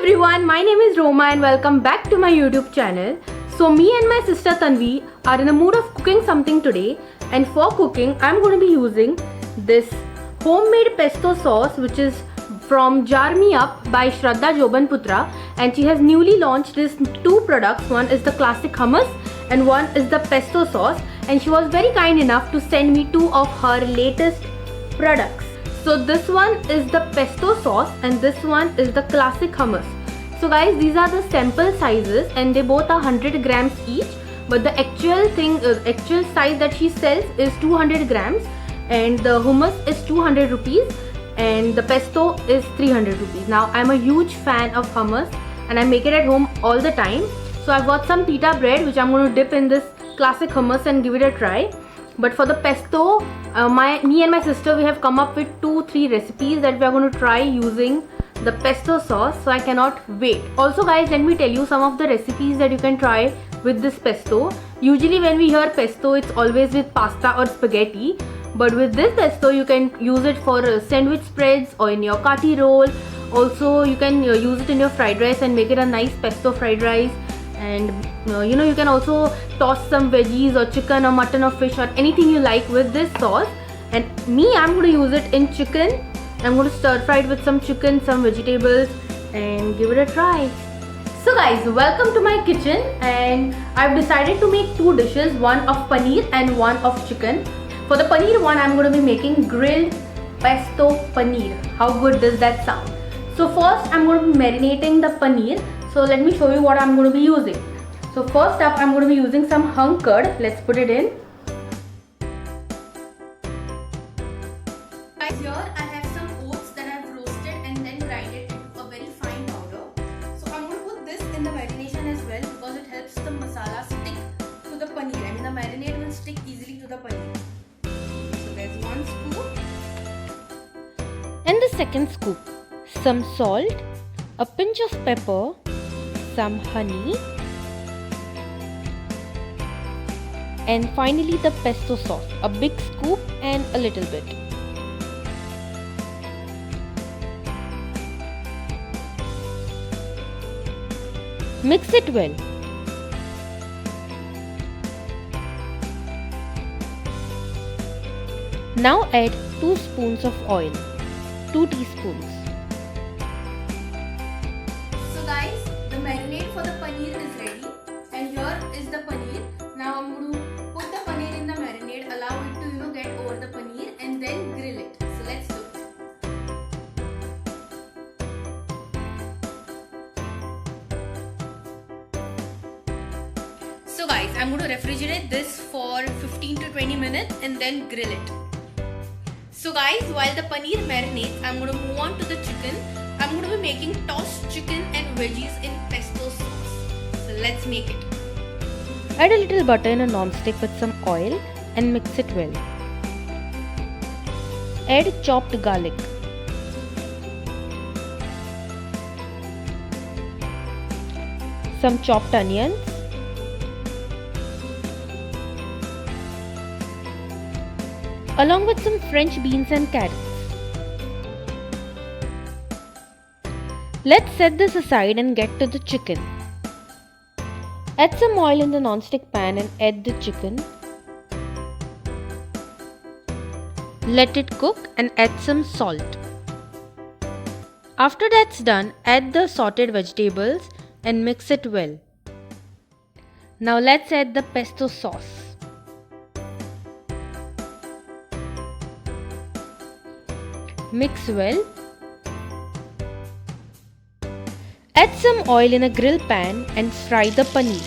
everyone, my name is Roma and welcome back to my YouTube channel. So me and my sister Tanvi are in the mood of cooking something today, and for cooking I'm going to be using this homemade pesto sauce which is from Jar Me Up by Shraddha Jobanputra, and she has newly launched these two products. One is the classic hummus and one is the pesto sauce, and she was very kind enough to send me two of her latest products. So this one is the pesto sauce and this one is the classic hummus. So guys, these are the sample sizes and they both are 100 grams each, but the actual size that she sells is 200 grams, and the hummus is 200 rupees and the pesto is 300 rupees. Now I'm a huge fan of hummus and I make it at home all the time. So I've got some pita bread which I'm going to dip in this classic hummus and give it a try. But for the pesto, me and my sister, we have come up with 2-3 recipes that we are going to try using the pesto sauce. So I cannot wait. Also guys, let me tell you some of the recipes that you can try with this pesto. Usually when we hear pesto, it's always with pasta or spaghetti. But with this pesto, you can use it for sandwich spreads or in your kati roll. Also, you can use it in your fried rice and make it a nice pesto fried rice. And you can also toss some veggies or chicken or mutton or fish or anything you like with this sauce. And I'm going to use it in chicken. I'm going to stir fry it with some chicken, some vegetables, and give it a try. So guys, welcome to my kitchen, and I've decided to make two dishes, one of paneer and one of chicken. For the paneer one, I'm going to be making grilled pesto paneer. How good does that sound? So first I'm going to be marinating the paneer. So let me show you what I'm going to be using. So first up, I'm going to be using some hung curd. Let's put it in. Guys, here I have some oats that I've roasted and then grind it into a very fine powder. So I'm going to put this in the marination as well because it helps the masala stick to the paneer. I mean the marinade will stick easily to the paneer. So there's one scoop. And the second scoop, some salt, a pinch of pepper, some honey, and finally the pesto sauce, a big scoop and a little bit. Mix it well. Now add 2 spoons of oil, 2 teaspoons. So guys, the marinade for the paneer is ready, and here is the paneer. Now I'm going to put the paneer in the marinade, allow it to get over the paneer, and then grill it. So let's do it. So guys, I'm going to refrigerate this for 15 to 20 minutes and then grill it. So guys, while the paneer marinates, I'm going to move on to the chicken. I'm going to be making tossed chicken and veggies in pesto sauce. So let's make it. Add a little butter in a non-stick with some oil and mix it well. Add chopped garlic. Some chopped onions. Along with some French beans and carrots. Let's set this aside and get to the chicken. Add some oil in the non-stick pan and add the chicken. Let it cook and add some salt. After that's done, add the sauteed vegetables and mix it well. Now let's add the pesto sauce. Mix well. Add some oil in a grill pan and fry the paneer.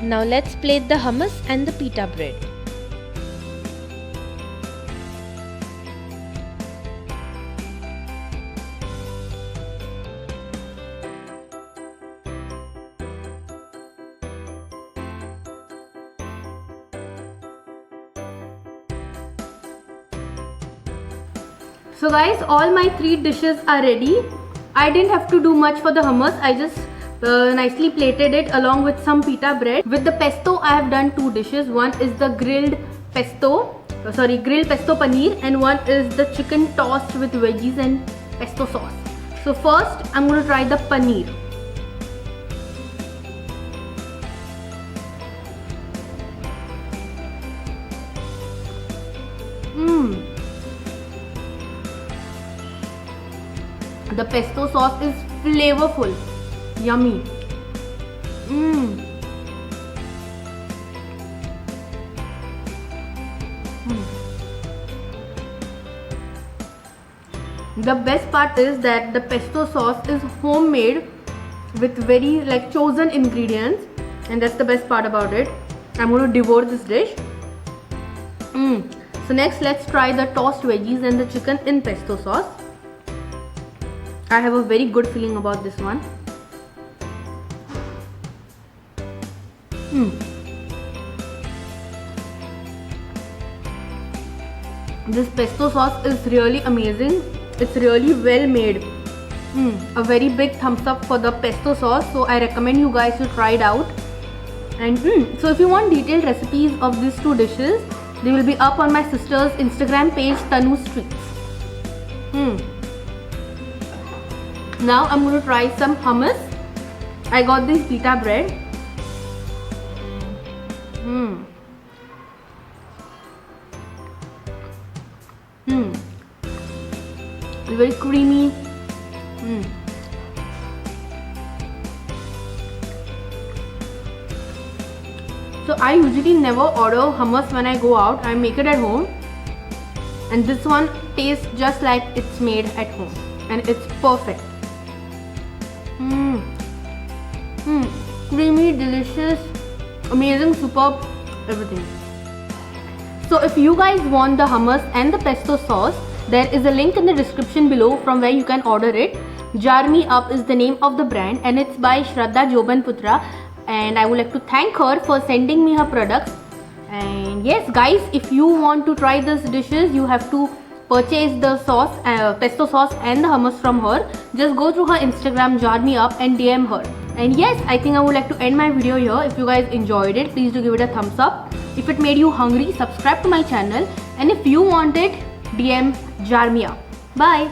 Now let's plate the hummus and the pita bread. So guys, all my 3 dishes are ready. I didn't have to do much for the hummus. I just nicely plated it along with some pita bread. With the pesto, I have done two dishes. One is the grilled pesto paneer, and one is the chicken tossed with veggies and pesto sauce. So first, I'm going to try the paneer. The pesto sauce is flavorful, yummy. The best part is that the pesto sauce is homemade with very chosen ingredients, and that's the best part about it. I'm going to devour this dish. So next, let's try the tossed veggies and the chicken in pesto sauce. I have a very good feeling about this one. This pesto sauce is really amazing. It's really well made. A very big thumbs up for the pesto sauce. So I recommend you guys to try it out. And so if you want detailed recipes of these two dishes, they will be up on my sister's Instagram page, Tanu Streets. Now I'm going to try some hummus. I got this pita bread. It's very creamy. So I usually never order hummus when I go out. I make it at home, and this one tastes just like it's made at home, and it's perfect. Creamy, delicious, amazing, superb, everything. So if you guys want the hummus and the pesto sauce, there is a link in the description below from where you can order it. Jar Me Up is the name of the brand, and it's by Shraddha Jobanputra, and I would like to thank her for sending me her products. And yes guys, if you want to try these dishes, you have to purchase the sauce, pesto sauce and the hummus from her. Just go through her Instagram, Jar Me Up, and DM her. And yes, I think I would like to end my video here. If you guys enjoyed it, please do give it a thumbs up. If it made you hungry, subscribe to my channel, and if you want it, DM Jar Me Up. Bye.